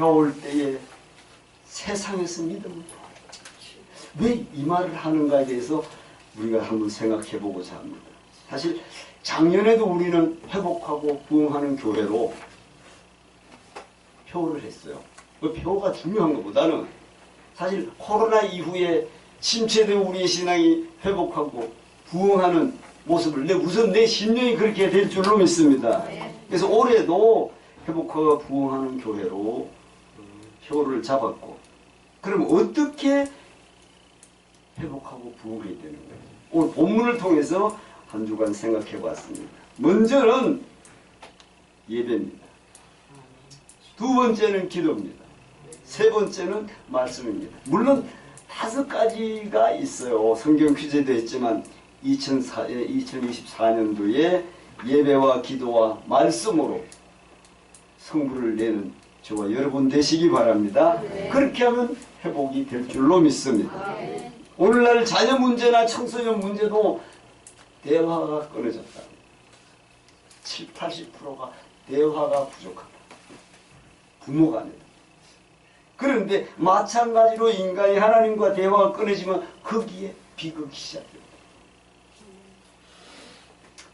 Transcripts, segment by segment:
때가 올 때에 세상에서 믿음을 왜 이 말을 하는가에 대해서 우리가 한번 생각해 보고자 합니다. 사실 작년에도 우리는 회복하고 부흥하는 교회로 표를 했어요. 그 표가 중요한 것보다는 사실 코로나 이후에 침체된 우리의 신앙이 회복하고 부흥하는 모습을 우선 내 심령이 그렇게 될 줄로 믿습니다. 그래서 올해도 회복하고 부흥하는 교회로 표를 잡았고, 그럼 어떻게 회복하고 부흥해야 되는 거예요? 오늘 본문을 통해서 한 주간 생각해 봤습니다. 먼저는 예배입니다. 두 번째는 기도입니다. 세 번째는 말씀입니다. 물론 5가지가 있어요. 성경 퀴즈도 했지만 2024년도에 예배와 기도와 말씀으로 성부를 내는 저와 여러분 되시기 바랍니다. 그렇게 하면 회복이 될 줄로 믿습니다. 오늘날 자녀 문제나 청소년 문제도 대화가 끊어졌다. 70, 80%가 대화가 부족하다. 부모 간에. 그런데 마찬가지로 인간이 하나님과 대화가 끊어지면 거기에 비극이 시작됩니다.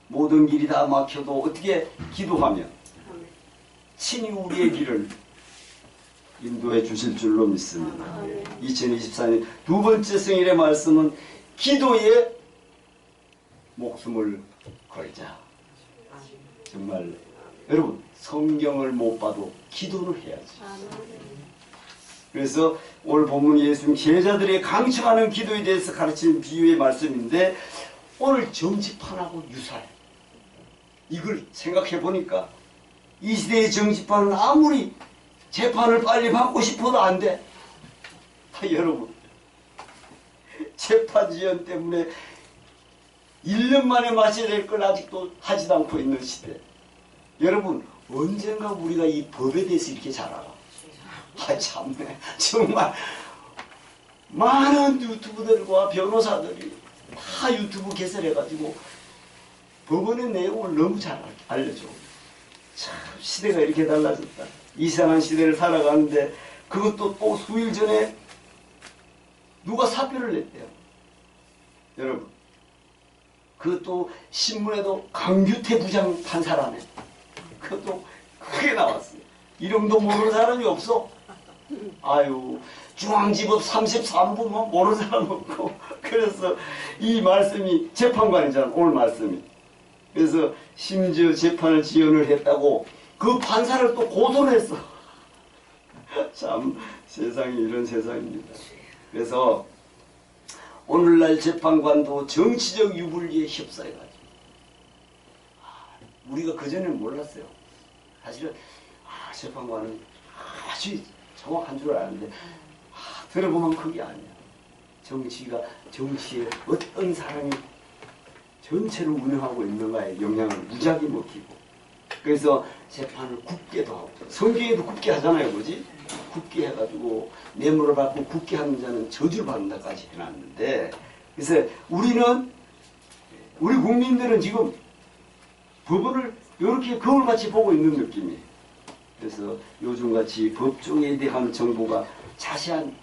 모든 길이 다 막혀도 어떻게 기도하면 친히 우리의 길을 인도해 주실 줄로 믿습니다. 2024년 두 번째 생일의 말씀은 기도에 목숨을 걸자. 정말 여러분, 성경을 못 봐도 기도를 해야지. 그래서 오늘 본문 예수님 제자들의 강청하는 기도에 대해서 가르치는 비유의 말씀인데, 오늘 정치판하고 유사해. 이걸 생각해 보니까 이 시대의 정치판은 아무리 재판을 빨리 받고 싶어도 안 돼. 여러분, 재판 지연 때문에 1년 만에 마쳐야 될 걸 아직도 하지도 않고 있는 시대. 여러분, 언젠가 우리가 이 법에 대해서 이렇게 잘 알아. 참네. 정말 많은 유튜브들과 변호사들이 다 유튜브 개설해가지고 법원의 내용을 너무 잘 알려줘. 참, 시대가 이렇게 달라졌다. 이상한 시대를 살아가는데, 그것도 또 수일 전에 누가 사표를 냈대요. 여러분, 그것도 신문에도 강규태 부장 판사라네. 그것도 크게 나왔어요. 이름도 모르는 사람이 없어. 아유, 중앙지법 33부만 모르는 사람 없고. 그래서 이 말씀이 재판관이잖아, 오늘 말씀이. 그래서 심지어 재판을 지연을 했다고 그 판사를 또 고소를 했어. 참, 세상이 이런 세상입니다. 그래서 오늘날 재판관도 정치적 유불리에 휩싸여가지고, 우리가 그전에는 몰랐어요. 사실은 재판관은 아주 정확한 줄 아는데, 들어보면 그게 아니야. 정치에 어떤 사람이 전체를 운영하고 있는가에 영향을 무지하게 먹히고, 그래서 재판을 굳게도 하고, 성경에도 굳게 하잖아요, 뭐지? 굳게 해가지고 뇌물을 받고 굳게 하는 자는 저주를 받는다까지 해놨는데, 그래서 우리 국민들은 지금 법원을 이렇게 거울같이 보고 있는 느낌이에요. 그래서 요즘같이 법조에 대한 정보가 자세한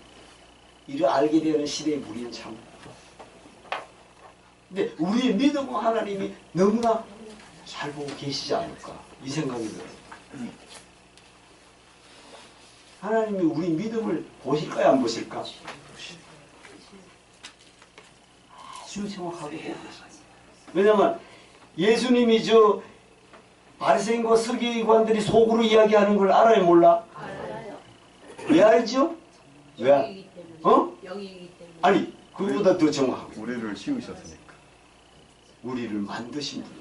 일을 알게 되는 시대에 우리는 참, 근데 우리의 믿음은 하나님이 너무나 잘 보고 계시지 않을까, 이 생각이 들어요. 하나님이 우리 믿음을 보실까요, 안 보실까? 아주 정확하게 보고 계세요. 왜냐하면 예수님이 저 바리새인과 서기관들이 속으로 이야기하는 걸 알아요, 몰라? 알아요. 왜 알죠? 왜? 영이기 때문에. 아니, 그보다 더 정확하게. 우리를 씌우셨으니까. 우리를 만드신 분.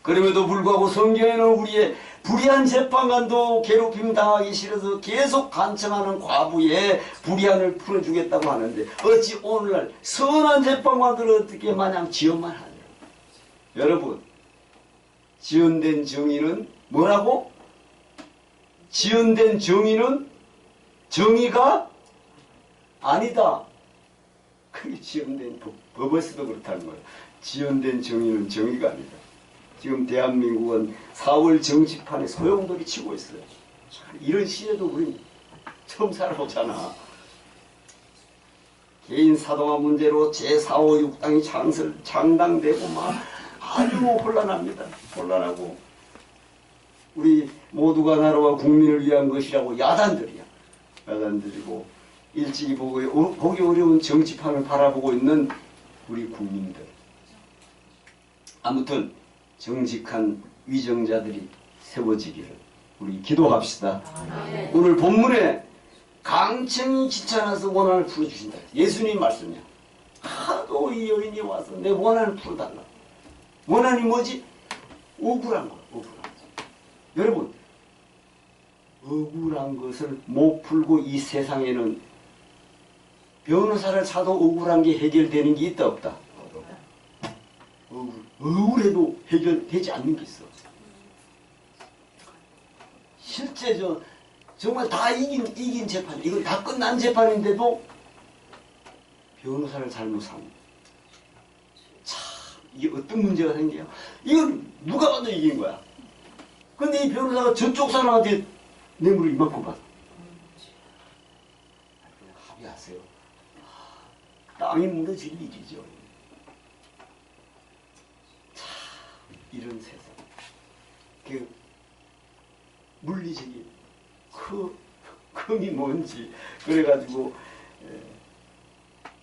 그럼에도 불구하고 성경에는 우리의 불의한 재판관도 괴롭힘 당하기 싫어서 계속 간청하는 과부의 불의한을 풀어주겠다고 하는데, 어찌 오늘날 선한 재판관들은 어떻게 마냥 지연만 하냐. 여러분, 지연된 정의는 뭐라고? 지연된 정의는 정의가 아니다. 그게 지연된 법에서도 그렇다는 거예요. 지연된 정의는 정의가 아니다. 지금 대한민국은 4월 정치판에 소용돌이 치고 있어요. 이런 시대도 우리 처음 살아보잖아. 개인 사동화 문제로 제4, 5, 6당이 창당되고 막 아주 혼란합니다. 혼란하고 우리 모두가 나라와 국민을 위한 것이라고 야단들이고 일찍이 보기 어려운 정치판을 바라보고 있는 우리 국민들. 아무튼 정직한 위정자들이 세워지기를 우리 기도합시다. 오늘 본문에 강청이 지쳐나서 원한을 풀어주신다. 예수님 말씀이야. 하도 이 여인이 와서 내 원한을 풀어달라. 원한이 뭐지? 억울한 거야. 억울한 거. 여러분, 억울한 것을 못 풀고 이 세상에는 변호사를 찾아 억울한 게 해결되는 게 있다 없다? 억울해도 해결되지 않는 게 있어. 실제 정말 다 이긴 재판, 이건 다 끝난 재판인데도 변호사를 잘못 삼는. 참, 이게 어떤 문제가 생겨요? 이건 누가 봐도 이긴 거야. 근데 이 변호사가 저쪽 사람한테 뇌물을 이만큼 받아. 그냥 합의하세요. 땅이 무너질 일이죠. 참, 이런 세상. 그 물리적인 금이 뭔지 그래가지고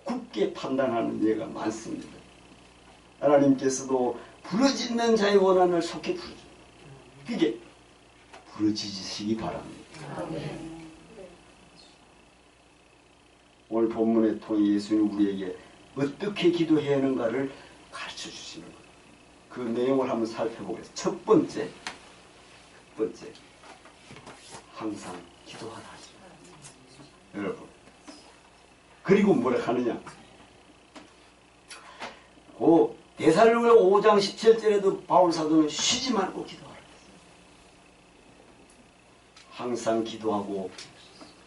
굳게 판단하는 예가 많습니다. 하나님께서도 부러지는 자의 원한을 속히 풀어줍니다. 그게 부러지시기 바랍니다. 오늘 본문의 통해 예수님 우리에게 어떻게 기도해야 하는가를 가르쳐 주시는 거예요. 그 내용을 한번 살펴보겠습니다. 첫 번째, 항상 기도하라. 여러분. 그리고 뭐라 하느냐? 데살로니가 5장 17절에도 바울 사도는 쉬지 말고 기도하라. 항상 기도하고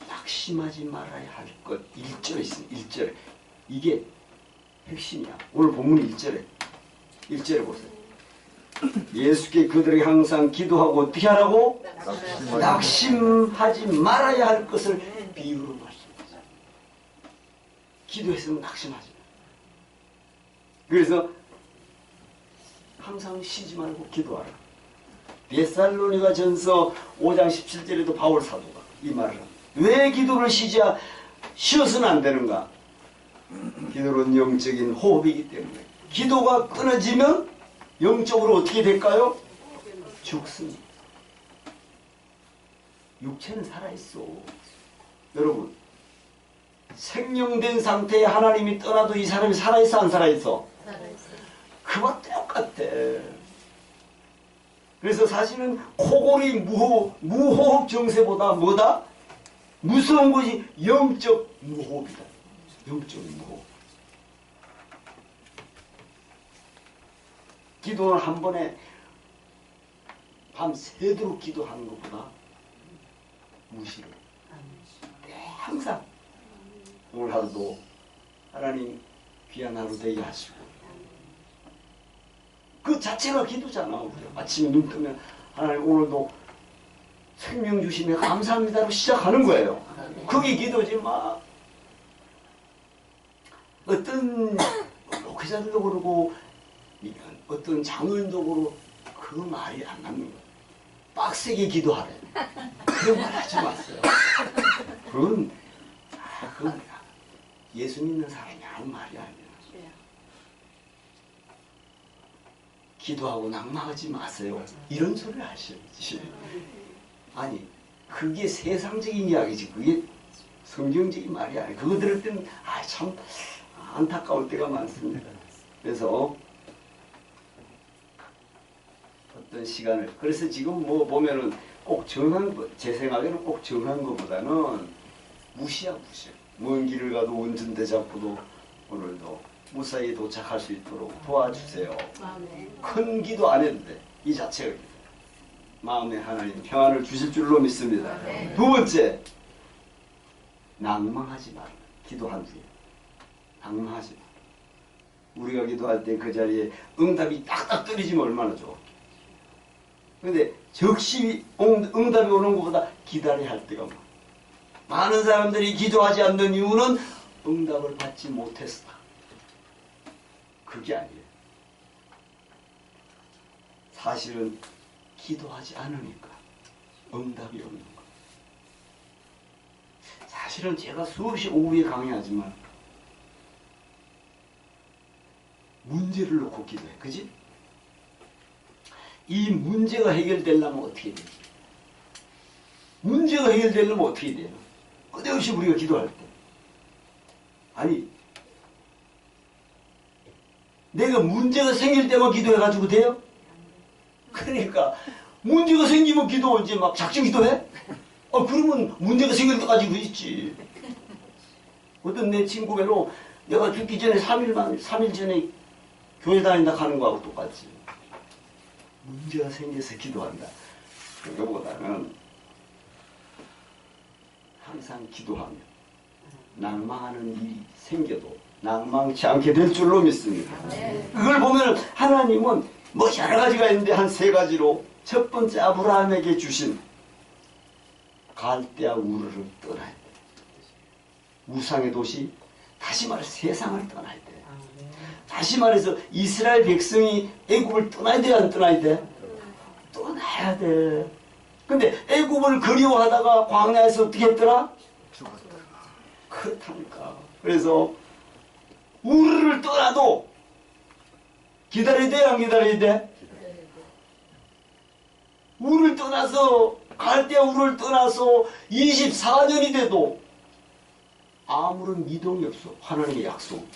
낙심하지 말아야 할 것 1절에 있습니다. 1절에. 이게 핵심이야. 오늘 본문 1절에 보세요. 예수께 그들에게 항상 기도하고 어떻게 하라고? 낙심하지 말아야 할 것을 비유로 말씀하셨어요. 기도했으면 낙심하지 마. 그래서 항상 쉬지 말고 기도하라. 데살로니가 전서 5장 17절에도 바울 사도가 이 말을 합니다. 왜 기도를 쉬어서는 안 되는가? 기도는 영적인 호흡이기 때문에 기도가 끊어지면 영적으로 어떻게 될까요? 죽습니다. 육체는 살아있어. 여러분, 생명된 상태에 하나님이 떠나도 이 사람이 살아있어 안 살아있어? 그와 똑같아. 그래서 사실은 코골이 무호흡 증세보다 뭐다? 무서운 것이 영적 무호흡이다. 영적 무호흡. 기도는 한 번에 밤 새도록 기도하는 것보다 무시를. 항상 오늘 하루도 하나님 귀한 하루 되게 하시고 그 자체가 기도잖아. 아침에 눈 뜨면 하나님 오늘도 생명 주시며 감사합니다로 시작하는 거예요. 그게 기도지 마. 어떤 목회자들도 그러고 어떤 장로님도 그러고 그 말이 안 맞는 거예요. 빡세게 기도하래. 그런 말 하지 마세요. 그건 예수 믿는 사람이 하는 말이 아니야. 기도하고 낙망하지 마세요. 이런 소리를 하셔야지. 아니, 그게 세상적인 이야기지. 그게 성경적인 말이 아니야. 그거 들을 때는 참 안타까울 때가 많습니다. 그래서 어떤 시간을, 그래서 지금 뭐 보면은 꼭 정한 것, 제 생각에는 꼭 정한 것보다는 무시야. 먼 길을 가도 운전대 잡고도 오늘도 무사히 도착할 수 있도록 도와주세요. 큰 기도 안 해도 돼. 이 자체가 기도. 마음에 하나님 평안을 주실 줄로 믿습니다. 두 번째, 낭망하지 마라. 기도한 뒤에 낭망하지 마. 우리가 기도할 때 그 자리에 응답이 딱딱 떨어지면 얼마나 좋아. 근데 즉시 응답이 오는 것보다 기다려야 할 때가 많아. 많은 사람들이 기도하지 않는 이유는 응답을 받지 못했어. 그게 아니에요. 사실은 기도하지 않으니까 응답이 없는 거예요. 사실은 제가 수없이 오후에 강의하지만 문제를 놓고 기도해. 그지? 이 문제가 해결되려면 어떻게 되지? 문제가 해결되려면 어떻게 돼요? 끝없이 우리가 기도할 때. 아니, 내가 문제가 생길 때만 기도해가지고 돼요? 그러니까 문제가 생기면 기도하지 막 작정 기도해? 그러면 문제가 생길 때까지 그 있지. 어떤 내 친구 외로 내가 죽기 전에 3일 전에 교회 다닌다 하는 거하고 똑같지. 문제가 생겨서 기도한다. 그거보다는 항상 기도하며 낭망하는 일이 생겨도 낭망치 않게 될 줄로 믿습니다. 그걸 보면 하나님은 뭐 여러 가지가 있는데 한 3가지로 첫 번째 아브라함에게 주신 갈대아 우르를 떠나야 돼. 우상의 도시, 다시 말해 세상을 떠나야 돼. 다시 말해서 이스라엘 백성이 애굽을 떠나야 돼, 안 떠나야 돼? 떠나야 돼. 근데 애굽을 그리워하다가 광야에서 어떻게 했더라? 그렇다니까. 그래서 우르를 떠나도 기다려야 돼, 안 기다려야 돼? 우르를 떠나서 갈대아 우르를 떠나서 24년이 돼도 아무런 미동이 없어. 하나님의 약속.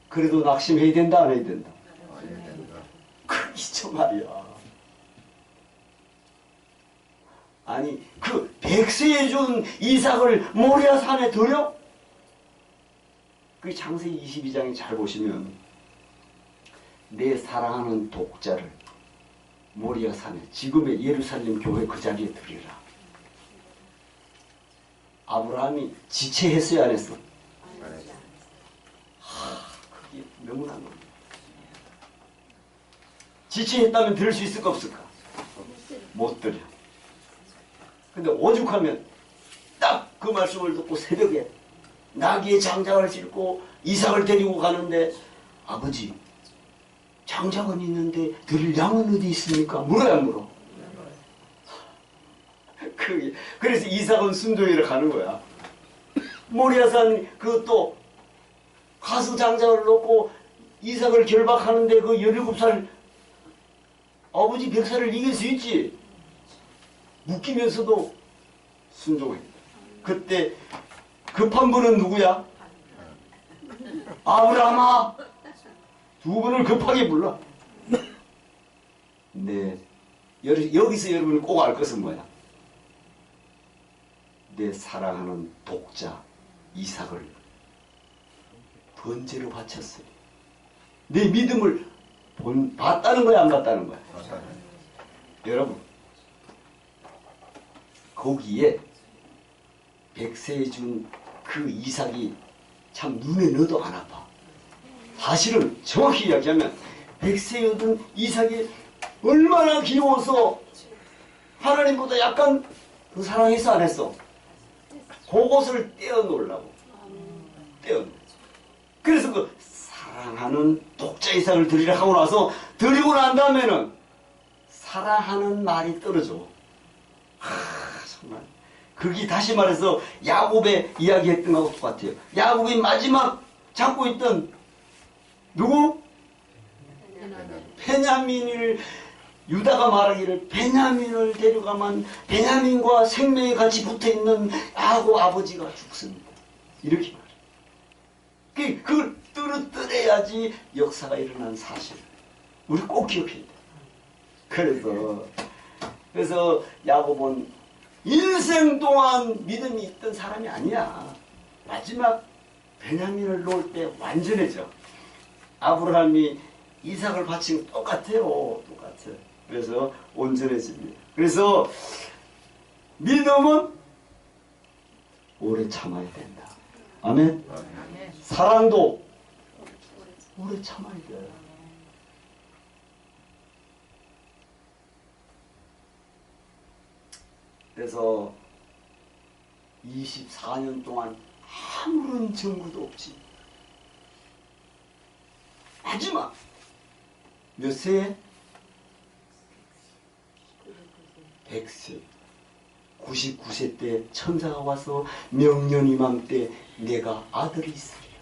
그래도 낙심해야 된다, 안 해야 된다? 그이죠 말이야. 아니, 그 백세에 준 이삭을 모리아 산에 들여? 그 창세기 22장에 잘 보시면 내 사랑하는 독자를 모리아 산에, 지금의 예루살렘 교회 그 자리에 들이라. 아브라함이 지체했어요, 안 했어? 그게 명문한 겁니다. 지체했다면 들을 수 있을까 없을까? 못 들여. 근데 오죽하면 딱 그 말씀을 듣고 새벽에 나귀의 장작을 싣고 이삭을 데리고 가는데 아버지 장작은 있는데 드릴 양은 어디 있습니까? 물어야 안 물어? 그래서 이삭은 순종이를 가는 거야. 모리아산 그것도 가서 장작을 놓고 이삭을 결박하는데 그 17살 아버지 100살을 이길 수 있지. 묶이면서도 순종했다. 그때 급한 분은 누구야? 아브라함아! 2분을 급하게 불러. 네, 여기서 여러분이 꼭 알 것은 뭐야? 내 사랑하는 독자 이삭을 번제로 바쳤어요. 내 믿음을 봤다는 거야, 안 봤다는 거야? 여러분, 거기에 백세에 준 그 이삭이 참 눈에 넣어도 안 아파. 사실은 정확히 이야기하면 백세에 얻은 이삭이 얼마나 귀여워서 하나님보다 약간 더 사랑했어, 안 했어? 그것을 떼어놓으려고. 떼어놓으려고. 그래서 그 사랑하는 독자 이삭을 드리라 하고 나서 드리고 난 다음에는 사랑하는 말이 떨어져. 정말. 그게 다시 말해서 야곱의 이야기했던 것과 똑같아요. 야곱이 마지막 잡고 있던 누구? 베냐민을 유다가 말하기를 베냐민을 데려가면 베냐민과 생명이 같이 붙어있는 야곱 아버지가 죽습니다. 이렇게 말해요. 그걸 떨어뜨려야지 역사가 일어난 사실. 우리 꼭 기억해야 돼. 그래서 야곱은 일생 동안 믿음이 있던 사람이 아니야. 마지막 베냐민을 놓을 때 완전해져. 아브라함이 이삭을 바친 거 똑같아요. 똑같아요. 그래서 온전해집니다. 그래서 믿음은 오래 참아야 된다. 아멘? 사랑도 오래 참아야 돼요. 그래서 24년 동안 아무런 증거도 없지. 마지막 몇 세에? 100세. 99세 때 천사가 와서 명년 이맘때 내가 아들이 있으리라.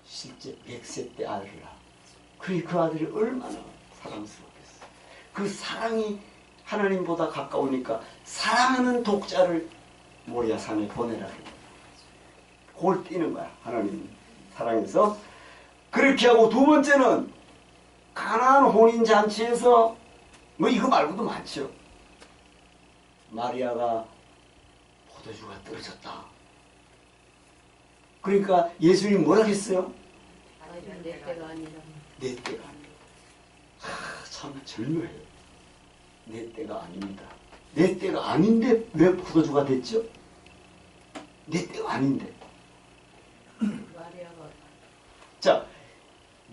실제 100세 때 아들을 낳아. 그 아들이 얼마나 사랑스럽겠어. 그 사랑이 하나님보다 가까우니까 사랑하는 독자를 모리아산에 보내라. 골 뛰는 거야. 하나님 사랑해서. 그렇게 하고 두 번째는 가나안 혼인잔치에서 뭐 이거 말고도 많죠. 마리아가 포도주가 떨어졌다. 그러니까 예수님이 뭐라 했어요? 내 때가 아니라. 내 때가 아니다. 참 절묘해요. 내 때가 아닙니다. 내 때가 아닌데 왜 포도주가 됐죠? 내 때가 아닌데. 마리아가 자,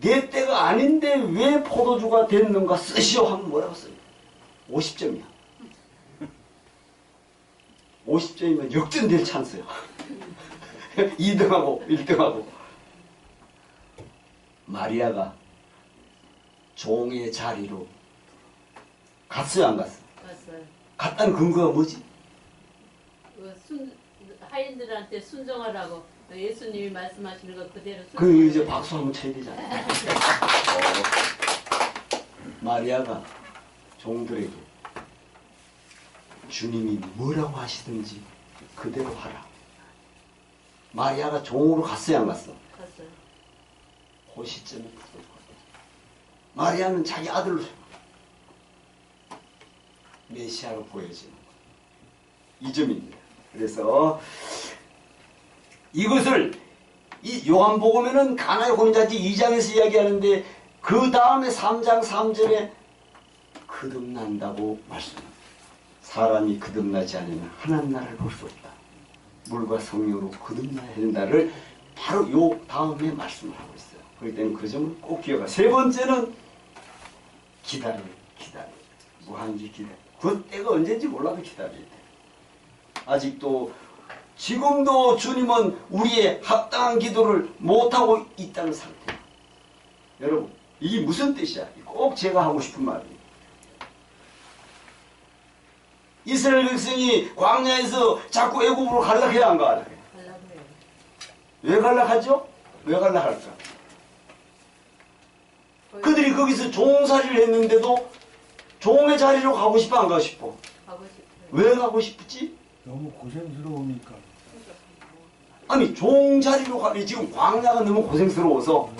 내 때가 아닌데 왜 포도주가 됐는가 쓰시오 하면 뭐라고 써요? 50점이야. 50점이면 역전될 찬스야. 2등하고 1등하고. 마리아가 종의 자리로 갔어요, 안 갔어? 갔어요. 갔다는 근거가 뭐지? 하인들한테 순종하라고 예수님이 말씀하시는 거 그대로 그 이제 박수 한번 쳐야 되잖아요. 마리아가 종들에게 주님이 뭐라고 하시든지 그대로 하라. 마리아가 종으로 갔어요, 안 갔어? 갔어요. 그 시점에 마리아는 자기 아들로 메시아로 보여지는 거예요. 이 점입니다. 그래서 이것을 이 요한복음에는 가나의 혼인잔치 2장에서 이야기하는데 그 다음에 3장 3절에 거듭난다고 말씀합니다. 사람이 거듭나지 않으면 하나님 나라를 볼 수 없다. 물과 성령으로 거듭나야 된다를 바로 요 다음에 말씀을 하고 있어요. 그렇기 때문에 그 점을 꼭 기억하. 세 번째는 기다려. 무한히 기다려. 그 때가 언제인지 몰라도 기다려야 돼. 아직도 지금도 주님은 우리의 합당한 기도를 못하고 있다는 상태예요. 여러분, 이게 무슨 뜻이야? 꼭 제가 하고 싶은 말이에요. 이스라엘 백성이 광야에서 자꾸 애굽으로 갈락해야 안 가? 가려고 해요. 왜 갈락하죠? 왜 갈락할까? 그들이 거기서 종살이를 했는데도 종의 자리로 가고 싶어 안 가고 싶어? 가고 싶어요. 왜 가고 싶지? 너무 고생스러우니까. 아니 종 자리로 가니 지금 광야가 너무 고생스러워서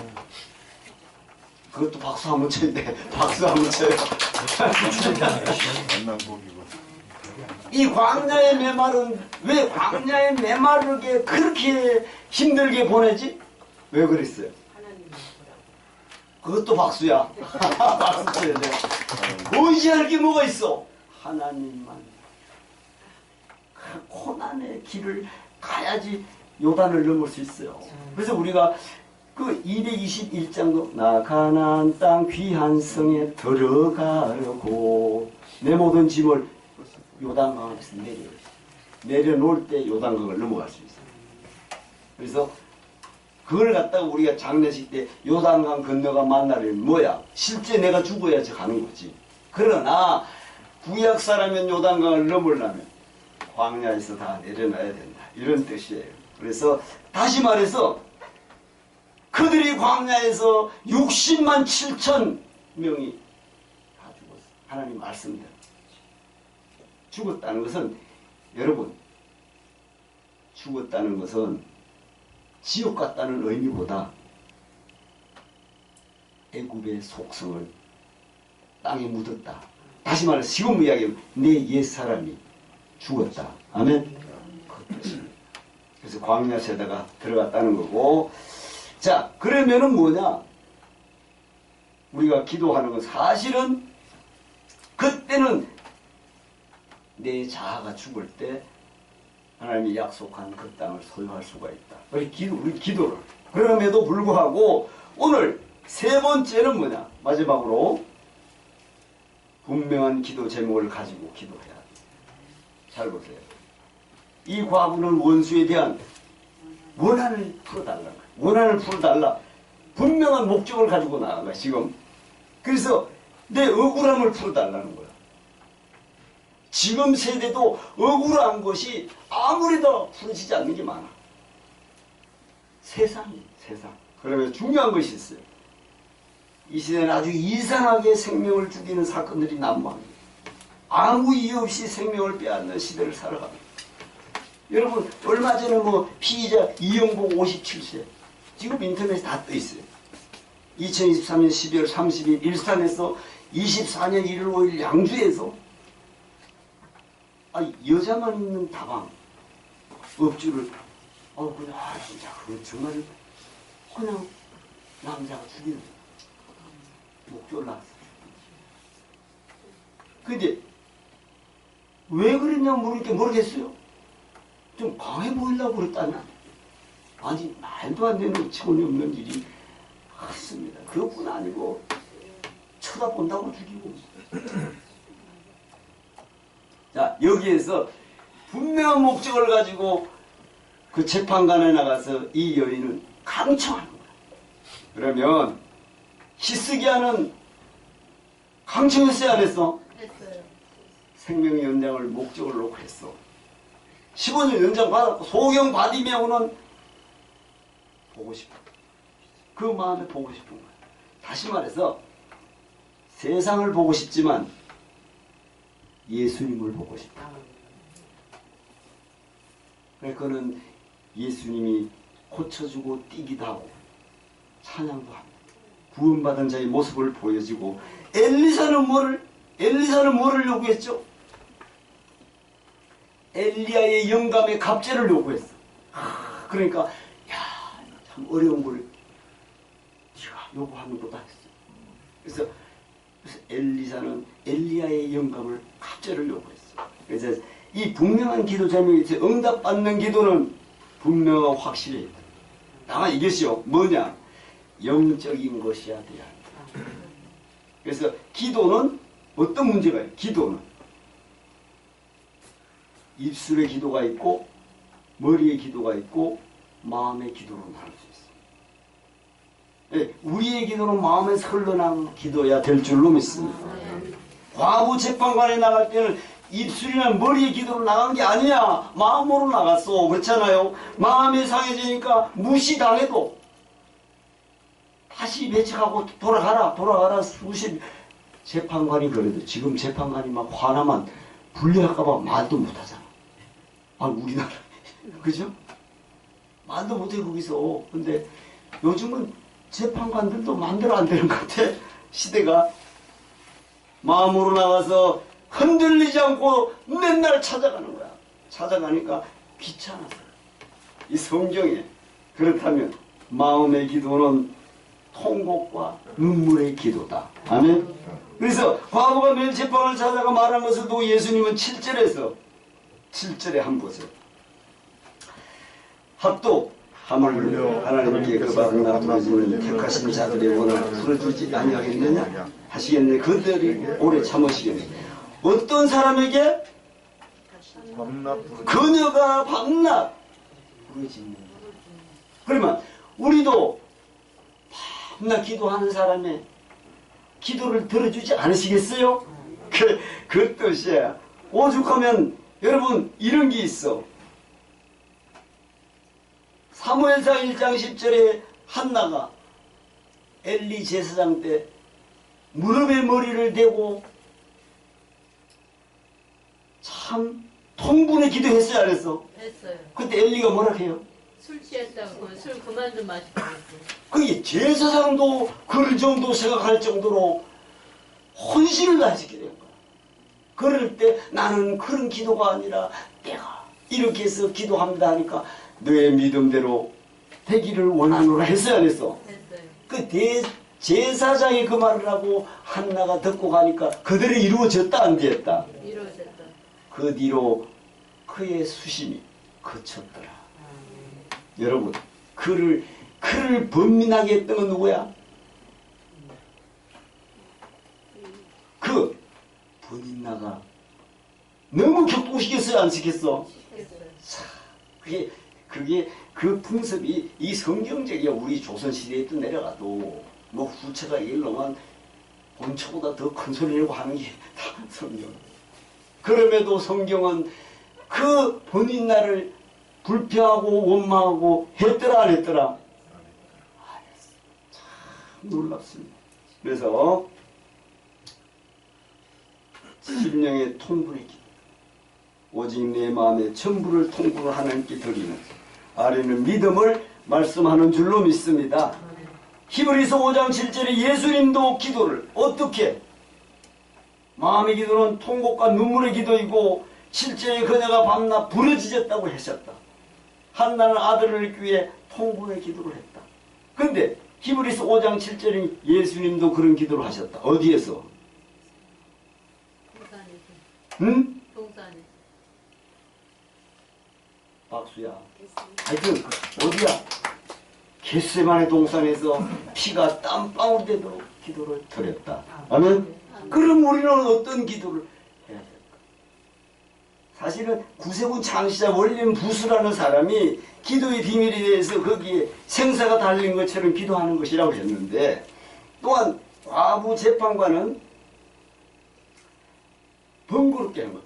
그것도 박수 한번 쳐야 돼. 박수 한번 쳐요. 이 광야의 메마른 왜 광야의 메마르게 그렇게 힘들게 보내지? 왜 그랬어요? 하나님이 보라고. 그것도 박수야. 박수 쳐야 돼. 의지할 게 뭐가 있어? 하나님만. 그 고난의 길을 가야지 요단을 넘을 수 있어요. 그래서 우리가 그 221장도 나 가나안 땅 귀한 성에 들어가려고 내 모든 짐을 요단강 앞에서 내려놓을 때 요단강을 넘어갈 수 있어요. 그래서 그걸 갖다가 우리가 장례식 때 요단강 건너가 만나려면 뭐야? 실제 내가 죽어야지 가는 거지. 그러나 구약 사라면 요단강을 넘으려면 광야에서 다 내려놔야 된다. 이런 뜻이에요. 그래서 다시 말해서 그들이 광야에서 60만 7천 명이 다 죽었어. 하나님 말씀대로. 죽었다는 것은 여러분 죽었다는 것은 지옥 갔다는 의미보다 애굽의 속성을 땅에 묻었다. 다시 말해서 지금 이야기하면 내 옛사람이 죽었다. 아멘. 그래서 광야 세대가 들어갔다는 거고. 자, 그러면은 뭐냐? 우리가 기도하는 건 사실은 그때는 내 자아가 죽을 때 하나님이 약속한 그 땅을 소유할 수가 있다. 우리 기도를. 그럼에도 불구하고 오늘 세 번째는 뭐냐? 마지막으로 분명한 기도 제목을 가지고 기도해야 돼. 잘 보세요. 이 과부는 원수에 대한 원한을 풀어달라. 원한을 풀어달라. 분명한 목적을 가지고 나간 거야, 지금. 그래서 내 억울함을 풀어달라는 거야. 지금 세대도 억울한 것이 아무래도 풀어지지 않는 게 많아. 세상. 그러면 중요한 것이 있어요. 이 시대는 아주 이상하게 생명을 죽이는 사건들이 난무합니다. 아무 이유 없이 생명을 빼앗는 시대를 살아갑니다. 여러분, 얼마 전에 피의자 이영복 57세. 지금 인터넷에 다 떠 있어요. 2023년 12월 30일 일산에서 24년 1월 5일 양주에서 여자만 있는 다방 업주를 그냥 진짜 그건 정말 그냥 남자가 죽이는 목적을 낳았어. 근데 왜 그랬냐 모르겠어요. 좀 강해 보이려고 그랬다면 아니 말도 안 되는 어처구니 없는 일이 맞습니다. 그것뿐 아니고 쳐다본다고 죽이고. 자, 여기에서 분명한 목적을 가지고 그 재판관에 나가서 이 여인은 강청하는 거야. 그러면 히스기야는 강청했어요, 안 했어? 했어요. 생명 연장을 목적을 놓고 했어. 15년 연장 받았고 소경 바디메오는 보고 싶어. 그 마음에 보고 싶은 거야. 다시 말해서 세상을 보고 싶지만 예수님을 보고 싶다. 그러니까는 예수님이 고쳐주고 뛰기도 하고 찬양도 합니다. 구원받은 자의 모습을 보여주고 엘리사는 뭐를 요구했죠? 엘리야의 영감의 갑제를 요구했어. 그러니까 참 어려운 걸 네가 요구하는 것도 했어. 그래서 엘리사는 엘리야의 영감을 갑제를 요구했어. 그래서 이 분명한 기도 제목이 응답받는 기도는 분명하고 확실해. 다만 이것이요 뭐냐? 영적인 것이야 돼야 한다. 그래서 기도는 어떤 문제가 있어요? 기도는 입술의 기도가 있고 머리의 기도가 있고 마음의 기도로 나눌 수 있어요. 네, 우리의 기도는 마음에서 흘러나온 기도야 될 줄로 믿습니다. 과부 재판관에 나갈 때는 입술이나 머리의 기도로 나간 게 아니야. 마음으로 나갔어. 그렇잖아요. 마음이 상해지니까 무시당해도 다시 배척하고 돌아가라 수십 재판관이 그래도 지금 재판관이 막 화나면 불리할까봐 말도 못하잖아. 우리나라 그죠? 말도 못해 거기서. 근데 요즘은 재판관들도 마음대로 안 되는 것 같아. 시대가. 마음으로 나가서 흔들리지 않고 맨날 찾아가는 거야. 찾아가니까 귀찮아서. 이 성경에 그렇다면 마음의 기도는 통곡과 눈물의 기도다. 아멘. 그래서 과부가 매일 재판을 찾아가 말한 것을 보고 예수님은 7절에 한번 보세요. 합도 하물며 하나님께 그 바르나 부르짖는 택하신 자들의 원을 풀어주지 아니하겠느냐 하시겠네. 그들이 오래 참으시겠네. 어떤 사람에게? 그녀가 밤낮 부르짖는. 그러면 우리도 밤낮 기도하는 사람의 기도를 들어주지 않으시겠어요? 그 뜻이야. 오죽하면 여러분 이런 게 있어. 사무엘상 1장 10절에 한나가 엘리 제사장 때 무릎에 머리를 대고 참 통분에 기도했어요, 안 했어? 했어요. 그때 엘리가 뭐라 해요? 술 취했다고 술 그만 좀 마시고 그랬어요. 그게 제사장도 그럴 정도 생각할 정도로 혼신을 다지게 된 거야. 그럴 때 나는 그런 기도가 아니라 내가 이렇게 해서 기도합니다 하니까 너의 믿음대로 되기를 원하노라 했어요, 안 했어? 했어요. 그 제사장이 그 말을 하고 한나가 듣고 가니까 그대로 이루어졌다 안 되었다? 이루어졌다. 그 뒤로 그의 수심이 그쳤더라. 여러분, 그를 번민하게 했던 건 누구야? 번인나가 너무 격동시켰어요, 안 시켰어? 했어요. 그게 그 풍습이 이 성경적이야. 우리 조선시대에도 내려가도 뭐 후처가 일러만 본처보다 더 큰 소리 내고 하는 게 다 성경. 그럼에도 성경은 그 번인날을 불평하고 원망하고 했더라 안 했더라? 안 했어. 참 놀랍습니다. 그래서 심령의 통분의 기도, 오직 내 마음의 전부를 통분을 하나님께 드리는 아래는 믿음을 말씀하는 줄로 믿습니다. 히브리서 5장 7절에 예수님도 기도를 어떻게? 마음의 기도는 통곡과 눈물의 기도이고 실제에 그녀가 밤낮 부르짖었다고 하셨다. 한나는 아들을 낳기 위해 통분의 기도를 했다. 근데 히브리서 5장 7절에 예수님도 그런 기도를 하셨다. 어디에서? 동산에서. 응? 동산에서. 박수야. 하여튼 어디야? 겟세마네 동산에서 피가 땀방울 되도록 기도를 드렸다. 아멘? 그럼 우리는 어떤 기도를 해야 될까? 사실은 구세군 창시자 원림 부수라는 사람이 기도의 비밀에 대해서 거기에 생사가 달린 것처럼 기도하는 것이라고 했는데, 또한 과부 재판관은 번거롭게 하는 거야.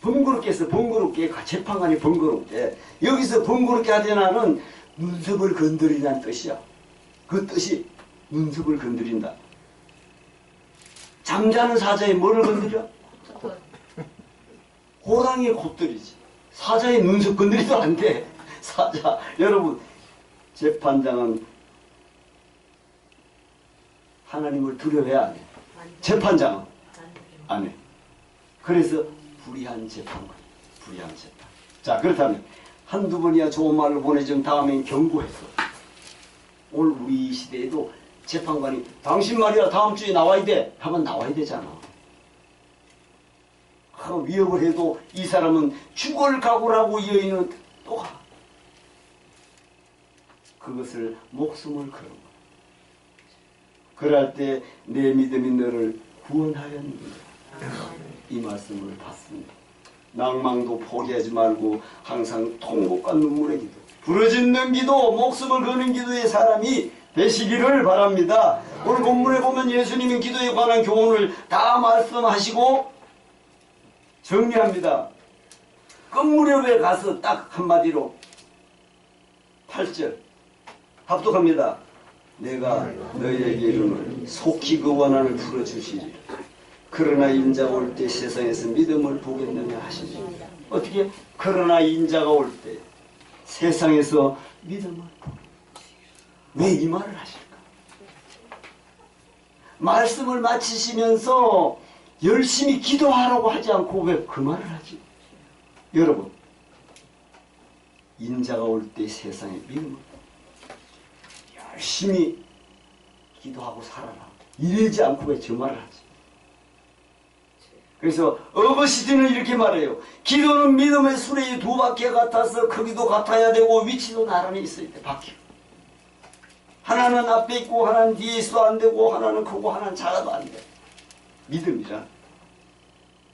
번거롭게 해서 번거롭게 재판관이 번거롭게, 여기서 번거롭게 하자는 눈썹을 건드리자는 뜻이야. 그 뜻이 눈썹을 건드린다. 잠자는 사자의 뭐를 건드려? 호랑이의 콧들이지. 사자의 눈썹 건드리도 안 돼. 사자. 여러분, 재판장은 하나님을 두려워해야 안 해. 재판장은 안 해. 그래서 불의한 재판관. 불의한 재판. 자, 그렇다면 한두 번이야 좋은 말을 보내준 다음엔 경고했어. 오늘 우리 시대에도 재판관이 당신 말이야 다음 주에 나와야 돼 하면 나와야 되잖아. 위협을 해도 이 사람은 죽을 각오라고 이 여인은 또 가. 그것을 목숨을 걸은 거야. 그럴 때 내 믿음이 너를 구원하였느니라. 이 말씀을 받습니다. 낭망도 포기하지 말고 항상 통곡과 눈물의 기도, 부르짖는 기도, 목숨을 거는 기도의 사람이 되시기를 바랍니다. 오늘 본문에 보면 예수님은 기도에 관한 교훈을 다 말씀하시고 정리합니다. 끝무렵에 가서 딱 한마디로 8절 합독합니다. 내가 너희에게 이르노니 속히 그 원한을 풀어주시리라. 그러나 인자가 올 때 세상에서 믿음을 보겠느냐 하시니, 어떻게 그러나 인자가 올 때 세상에서 믿음을 보겠느냐. 왜 이 말을 하실까? 말씀을 마치시면서 열심히 기도하라고 하지 않고 왜 그 말을 하지? 여러분, 인자가 올 때 세상에 믿음을 열심히 기도하고 살아라. 이러지 않고 왜 저 말을 하지? 그래서 어거시드는 이렇게 말해요. 기도는 믿음의 수레의 두 바퀴 같아서 크기도 같아야 되고 위치도 나란히 있어야 돼. 바퀴. 하나는 앞에 있고 하나는 뒤에 있어도 안 되고 하나는 크고 하나는 작아도 안 돼. 믿음이란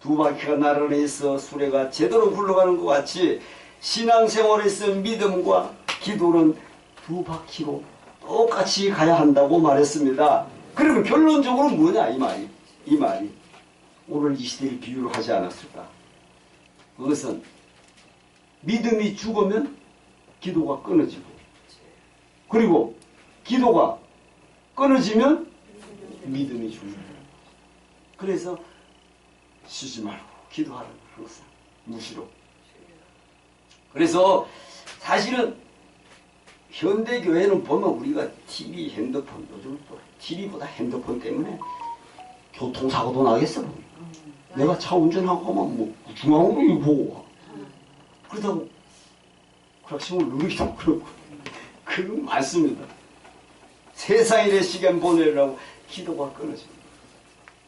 두 바퀴가 나란히 있어 수레가 제대로 굴러가는 것 같이 신앙생활에서 믿음과 기도는 두 바퀴로 똑같이 가야 한다고 말했습니다. 그러면 결론적으로 뭐냐 이 말이 오늘 이 시대를 비유로 하지 않았을까? 그것은 믿음이 죽으면 기도가 끊어지고, 그리고 기도가 끊어지면 믿음이 죽는다. 그래서 쉬지 말고 기도하라는 항상 무시로. 그래서 사실은 현대교회는 보면 우리가 TV, 핸드폰, 요즘 또 TV보다 핸드폰 때문에 교통사고도 나겠어. 내가 차 운전하고 하면 뭐 중앙으로 보고 와. 그러다고 클락신을 누르기도 그렇고 그런 많습니다. 세상에 내 시간 보내려고 기도가 끊어집니다.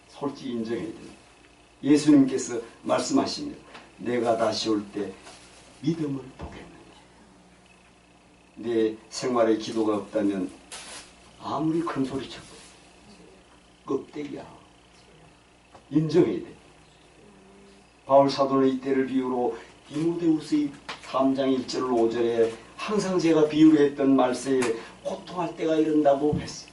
솔직히 인정해야 됩니다. 예수님께서 말씀하십니다. 내가 다시 올 때 믿음을 보겠느냐. 내 생활에 기도가 없다면 아무리 큰 소리 쳐도 껍데기야. 인정해야 돼. 바울 사도는 이때를 비유로 디모데후서의 3장 1절 5절에 항상 제가 비유로 했던 말세에 고통할 때가 이른다고 했어요.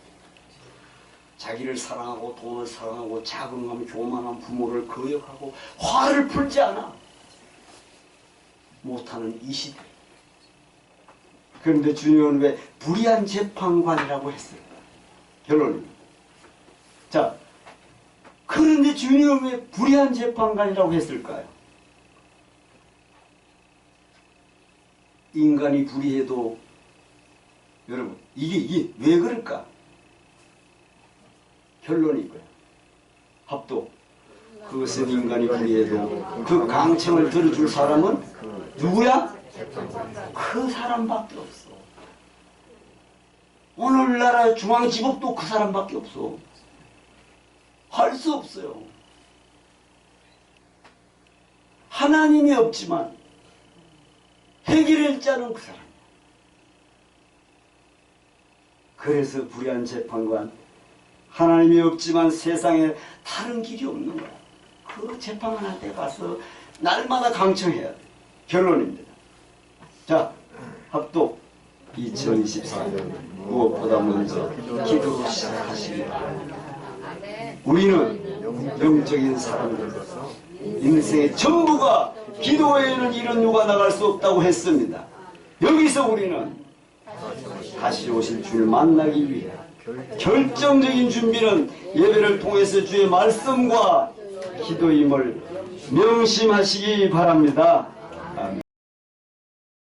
자기를 사랑하고 돈을 사랑하고 자긍하면 교만한 부모를 거역하고 화를 풀지 않아 못하는 이 시대. 그런데 주님은 왜 불의한 재판관이라고 했어요? 결론입니다. 자, 그런데 주님은 왜 불의한 재판관이라고 했을까요? 인간이 불의해도 여러분 이게 왜 그럴까? 결론이 이거예요. 합독. 그것은 인간이 불의해도 그 강청을 들어줄 사람은 누구야? 그 사람밖에 없어. 오늘나라 중앙지법도 그 사람밖에 없어. 할 수 없어요. 하나님이 없지만 해결할 자는 그 사람이야. 그래서 불의한 재판관, 하나님이 없지만 세상에 다른 길이 없는 거야. 그 재판할 때 가서 날마다 강청해야 돼. 결론입니다. 자, 합독 2024년 무엇보다 먼저 기도로 시작하시기 바랍니다. 우리는 영적인 사람들로서 인생의 전부가 기도 외에는 이런 요가 나갈 수 없다고 했습니다. 여기서 우리는 다시 오실 주를 만나기 위해 결정적인 준비는 예배를 통해서 주의 말씀과 기도임을 명심하시기 바랍니다. 아멘.